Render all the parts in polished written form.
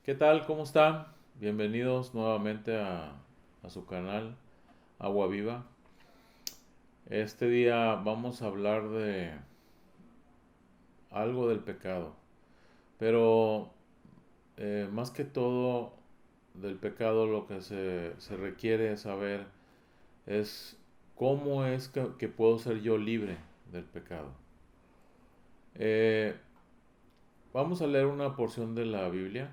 ¿Qué tal? ¿Cómo están? Bienvenidos nuevamente a su canal Agua Viva. Este día vamos a hablar de algo del pecado, pero más que todo del pecado lo que se requiere saber es cómo es que puedo ser yo libre del pecado. Eh, Vamos a leer una porción de la Biblia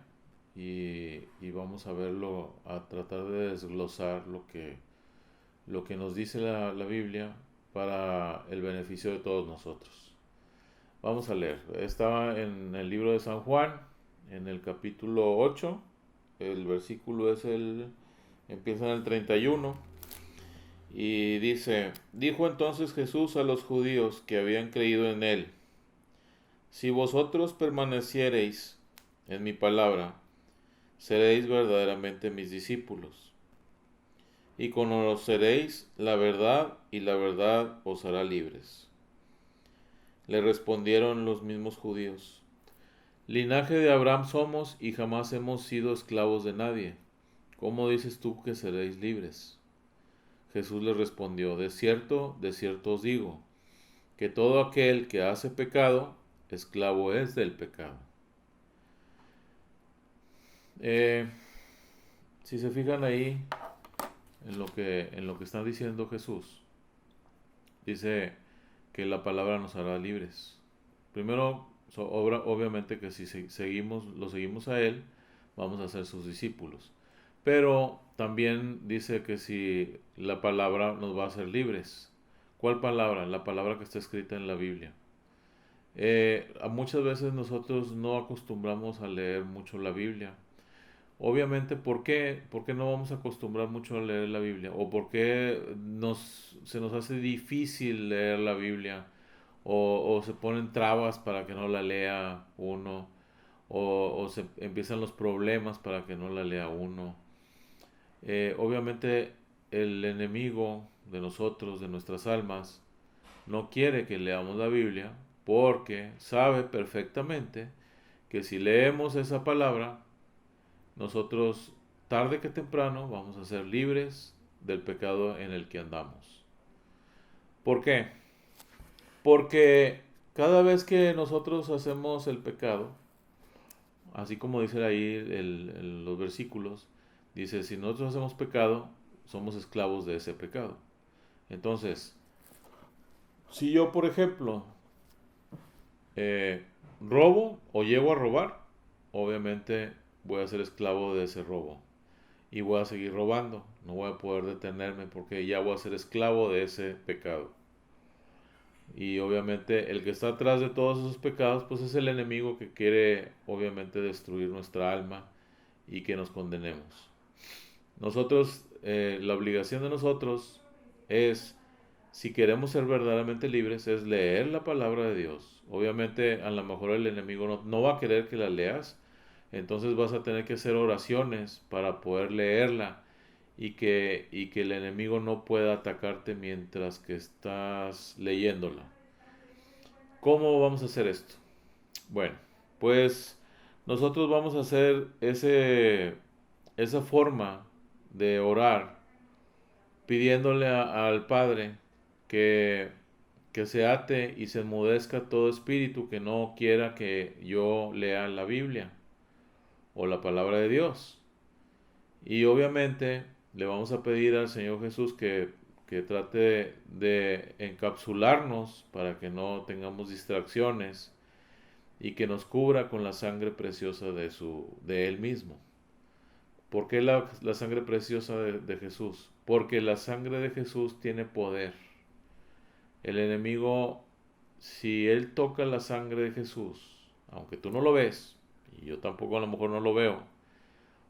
y vamos a verlo, a tratar de desglosar lo que nos dice la Biblia para el beneficio de todos nosotros. Vamos a leer. Está en el libro de San Juan, en el capítulo 8. El versículo empieza en el 31 y dice, dijo entonces Jesús a los judíos que habían creído en él, si vosotros permaneciereis en mi palabra, seréis verdaderamente mis discípulos, y conoceréis la verdad, y la verdad os hará libres. Le respondieron los mismos judíos, linaje de Abraham somos y jamás hemos sido esclavos de nadie. ¿Cómo dices tú que seréis libres? Jesús les respondió, de cierto os digo, que todo aquel que hace pecado, esclavo es del pecado. Eh, si se fijan ahí en lo que está diciendo Jesús, dice que la palabra nos hará libres. Primero, obviamente que si lo seguimos a Él, vamos a ser sus discípulos. Pero también dice que si la palabra nos va a hacer libres. ¿Cuál palabra? La palabra que está escrita en la Biblia. Muchas veces nosotros no acostumbramos a leer mucho la Biblia. Obviamente, ¿por qué no vamos a acostumbrar mucho a leer la Biblia? ¿O por qué se nos hace difícil leer la Biblia? O se ponen trabas para que no la lea uno, o se empiezan los problemas para que no la lea uno. Obviamente el enemigo de nosotros, de nuestras almas, no quiere que leamos la Biblia porque sabe perfectamente que si leemos esa palabra, nosotros tarde que temprano vamos a ser libres del pecado en el que andamos. ¿Por qué? Porque cada vez que nosotros hacemos el pecado, así como dice ahí los versículos, dice, si nosotros hacemos pecado, somos esclavos de ese pecado. Entonces, si yo, por ejemplo, eh, robo o llego a robar, obviamente voy a ser esclavo de ese robo y voy a seguir robando. No voy a poder detenerme porque ya voy a ser esclavo de ese pecado. Y obviamente el que está atrás de todos esos pecados, pues es el enemigo que quiere obviamente destruir nuestra alma y que nos condenemos. Nosotros, la obligación de nosotros es, si queremos ser verdaderamente libres, es leer la palabra de Dios. Obviamente a lo mejor el enemigo no va a querer que la leas, entonces vas a tener que hacer oraciones para poder leerla y que el enemigo no pueda atacarte mientras que estás leyéndola. ¿Cómo vamos a hacer esto? Bueno, pues nosotros vamos a hacer esa forma de orar pidiéndole al Padre que, que se ate y se enmudezca todo espíritu que no quiera que yo lea la Biblia o la palabra de Dios. Y obviamente le vamos a pedir al Señor Jesús que trate de encapsularnos para que no tengamos distracciones y que nos cubra con la sangre preciosa de Él mismo. ¿Por qué la sangre preciosa de Jesús? Porque la sangre de Jesús tiene poder. El enemigo, si él toca la sangre de Jesús, aunque tú no lo ves, y yo tampoco a lo mejor no lo veo,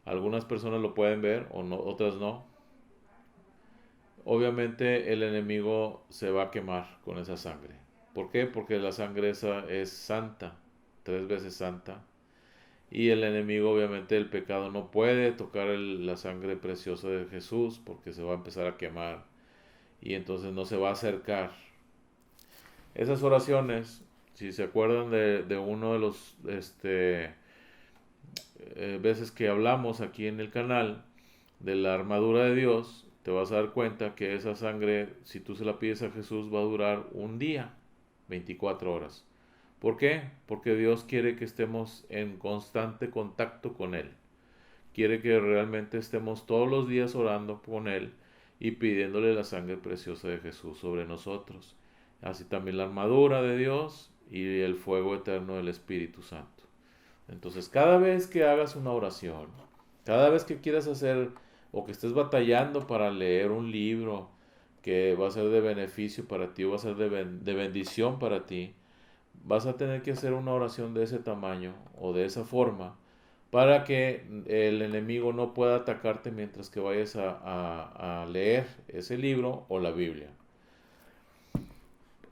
algunas personas lo pueden ver o no, otras no, obviamente el enemigo se va a quemar con esa sangre. ¿Por qué? Porque la sangre esa es santa, 3 veces santa. Y el enemigo, obviamente, el pecado no puede tocar la sangre preciosa de Jesús porque se va a empezar a quemar y entonces no se va a acercar. Esas oraciones, si se acuerdan de uno veces que hablamos aquí en el canal de la armadura de Dios, te vas a dar cuenta que esa sangre, si tú se la pides a Jesús, va a durar un día, 24 horas. ¿Por qué? Porque Dios quiere que estemos en constante contacto con Él. Quiere que realmente estemos todos los días orando con Él y pidiéndole la sangre preciosa de Jesús sobre nosotros. Así también la armadura de Dios y el fuego eterno del Espíritu Santo. Entonces, cada vez que hagas una oración, cada vez que quieras hacer o que estés batallando para leer un libro que va a ser de beneficio para ti o va a ser de bendición para ti, vas a tener que hacer una oración de ese tamaño o de esa forma para que el enemigo no pueda atacarte mientras que vayas a leer ese libro o la Biblia.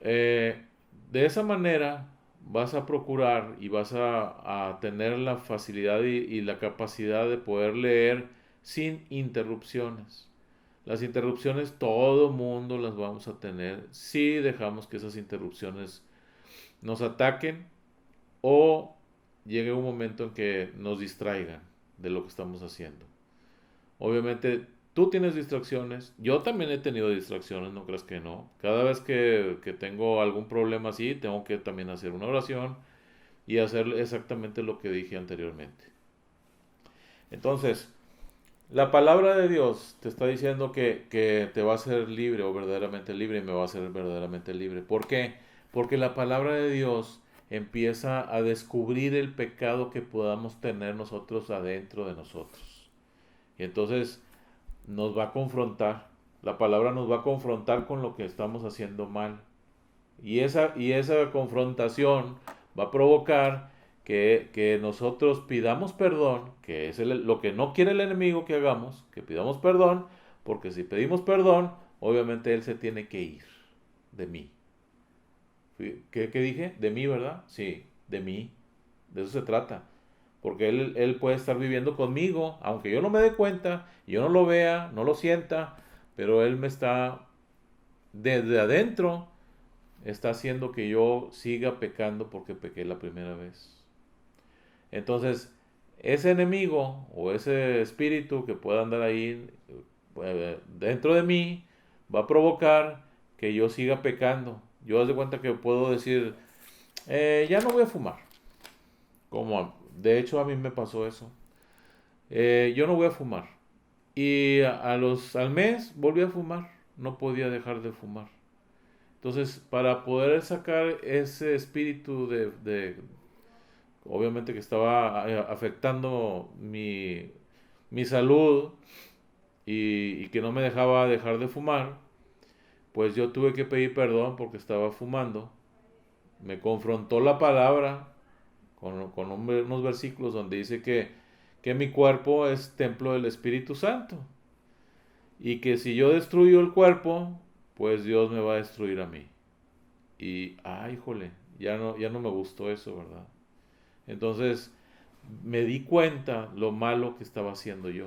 Eh, de esa manera vas a procurar y vas a tener la facilidad y la capacidad de poder leer sin interrupciones. Las interrupciones todo mundo las vamos a tener si dejamos que esas interrupciones nos ataquen o llegue un momento en que nos distraigan de lo que estamos haciendo. Obviamente tú tienes distracciones, yo también he tenido distracciones, no creas que no. Cada vez que tengo algún problema así, tengo que también hacer una oración y hacer exactamente lo que dije anteriormente. Entonces, la palabra de Dios te está diciendo que te va a hacer libre o verdaderamente libre y me va a hacer verdaderamente libre. ¿Por qué? Porque la palabra de Dios empieza a descubrir el pecado que podamos tener nosotros adentro de nosotros. Y entonces nos va a confrontar. La palabra nos va a confrontar con lo que estamos haciendo mal. Y esa confrontación va a provocar que nosotros pidamos perdón, que es lo que no quiere el enemigo que hagamos, que pidamos perdón, porque si pedimos perdón, obviamente él se tiene que ir de mí. ¿Qué dije? De mí, ¿verdad? Sí, de mí. De eso se trata. Porque él puede estar viviendo conmigo, aunque yo no me dé cuenta, yo no lo vea, no lo sienta, pero él me está desde adentro está haciendo que yo siga pecando porque pequé la primera vez. Entonces, ese enemigo o ese espíritu que pueda andar ahí dentro de mí va a provocar que yo siga pecando. Yo haz de cuenta que puedo decir, ya no voy a fumar. Como de hecho a mí me pasó eso. Yo no voy a fumar. Y al mes volví a fumar. No podía dejar de fumar. Entonces, para poder sacar ese espíritu obviamente que estaba afectando mi salud y que no me dejaba dejar de fumar, pues yo tuve que pedir perdón porque estaba fumando. Me confrontó la palabra con unos versículos donde dice que mi cuerpo es templo del Espíritu Santo y que si yo destruyo el cuerpo, pues Dios me va a destruir a mí. Y, ay, híjole, ya no me gustó eso, ¿verdad? Entonces me di cuenta lo malo que estaba haciendo yo.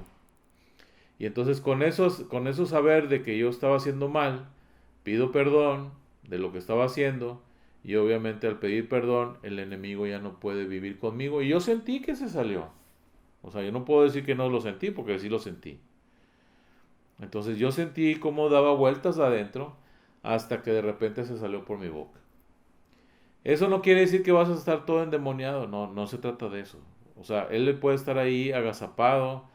Y entonces con eso saber de que yo estaba haciendo mal, pido perdón de lo que estaba haciendo y obviamente al pedir perdón el enemigo ya no puede vivir conmigo y yo sentí que se salió. O sea, yo no puedo decir que no lo sentí porque sí lo sentí. Entonces yo sentí cómo daba vueltas adentro hasta que de repente se salió por mi boca. Eso no quiere decir que vas a estar todo endemoniado, no, no se trata de eso. O sea, él puede estar ahí agazapado,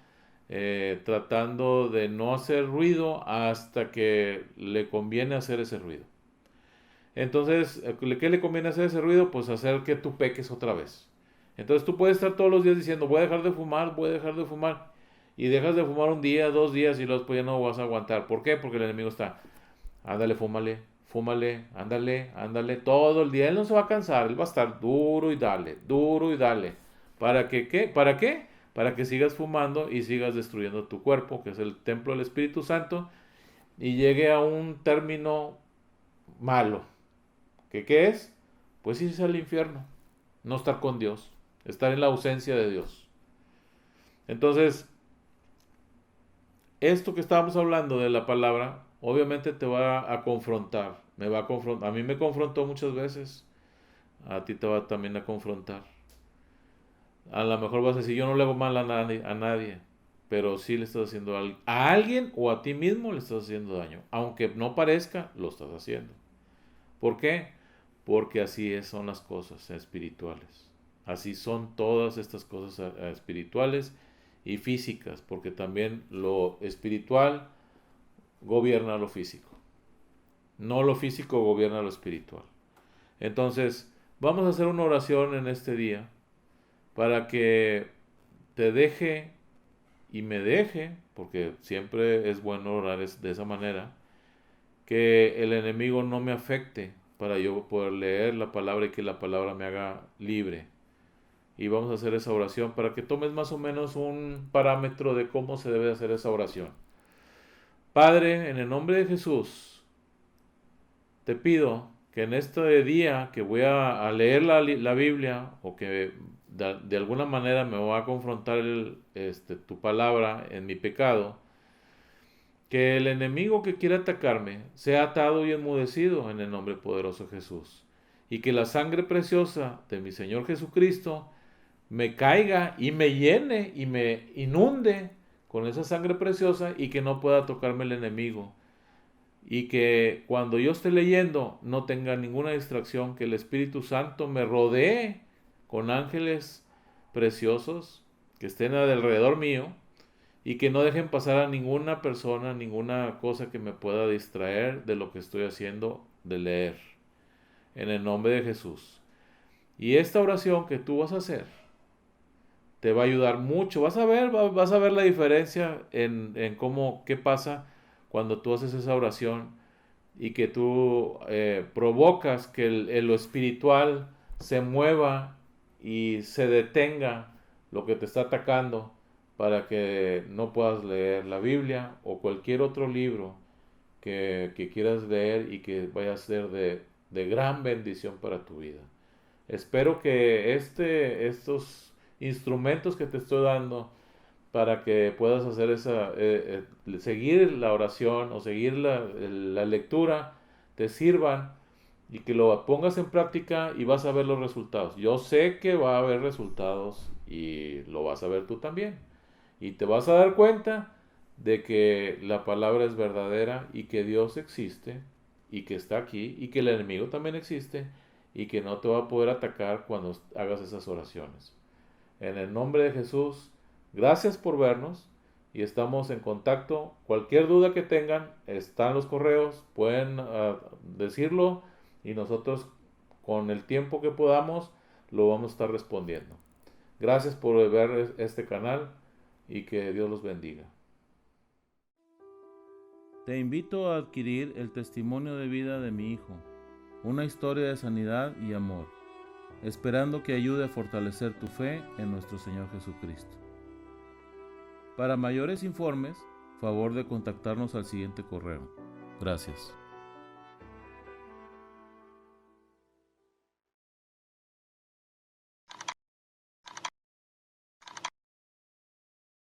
tratando de no hacer ruido hasta que le conviene hacer ese ruido. Entonces, ¿qué le conviene hacer ese ruido? Pues hacer que tú peques otra vez. Entonces tú puedes estar todos los días diciendo, voy a dejar de fumar, voy a dejar de fumar. Y dejas de fumar un día, 2 días y luego después ya no vas a aguantar. ¿Por qué? Porque el enemigo está, ándale, fúmale, fúmale, ándale, ándale, todo el día. Él no se va a cansar, él va a estar duro y dale, duro y dale. ¿Para qué? ¿Qué? ¿Para qué? Para que sigas fumando y sigas destruyendo tu cuerpo, que es el templo del Espíritu Santo, y llegue a un término malo. ¿Qué es? Pues irse al infierno, no estar con Dios, estar en la ausencia de Dios. Entonces, esto que estábamos hablando de la palabra, obviamente te va a confrontar, me va a confrontar, a mí me confrontó muchas veces, a ti te va también a confrontar. A lo mejor vas a decir, yo no le hago mal a nadie, pero sí le estás haciendo a alguien o a ti mismo le estás haciendo daño. Aunque no parezca, lo estás haciendo. ¿Por qué? Porque son las cosas espirituales. Así son todas estas cosas espirituales y físicas, porque también lo espiritual gobierna lo físico. No lo físico gobierna lo espiritual. Entonces, vamos a hacer una oración en este día para que te deje y me deje, porque siempre es bueno orar de esa manera, que el enemigo no me afecte para yo poder leer la palabra y que la palabra me haga libre. Y vamos a hacer esa oración para que tomes más o menos un parámetro de cómo se debe hacer esa oración. Padre, en el nombre de Jesús, te pido que en este día que voy a leer la Biblia o que de alguna manera me va a confrontar tu palabra en mi pecado, que el enemigo que quiera atacarme sea atado y enmudecido en el nombre poderoso de Jesús. Y que la sangre preciosa de mi Señor Jesucristo me caiga y me llene y me inunde con esa sangre preciosa y que no pueda tocarme el enemigo. Y que cuando yo esté leyendo no tenga ninguna distracción, que el Espíritu Santo me rodee con ángeles preciosos que estén alrededor mío y que no dejen pasar a ninguna persona, ninguna cosa que me pueda distraer de lo que estoy haciendo de leer. En el nombre de Jesús. Y esta oración que tú vas a hacer te va a ayudar mucho. Vas a ver la diferencia en cómo, qué pasa cuando tú haces esa oración y que tú provocas que lo espiritual se mueva y se detenga lo que te está atacando para que no puedas leer la Biblia o cualquier otro libro que quieras leer y que vaya a ser de gran bendición para tu vida. Espero que estos instrumentos que te estoy dando para que puedas hacer seguir la oración o seguir la lectura, te sirvan y que lo pongas en práctica y vas a ver los resultados. Yo sé que va a haber resultados y lo vas a ver tú también. Y te vas a dar cuenta de que la palabra es verdadera y que Dios existe y que está aquí y que el enemigo también existe y que no te va a poder atacar cuando hagas esas oraciones. En el nombre de Jesús, gracias por vernos y estamos en contacto. Cualquier duda que tengan, están los correos, pueden decirlo y nosotros con el tiempo que podamos lo vamos a estar respondiendo. Gracias por ver este canal y que Dios los bendiga. Te invito a adquirir el testimonio de vida de mi hijo, una historia de sanidad y amor, esperando que ayude a fortalecer tu fe en nuestro Señor Jesucristo. Para mayores informes, favor de contactarnos al siguiente correo. Gracias.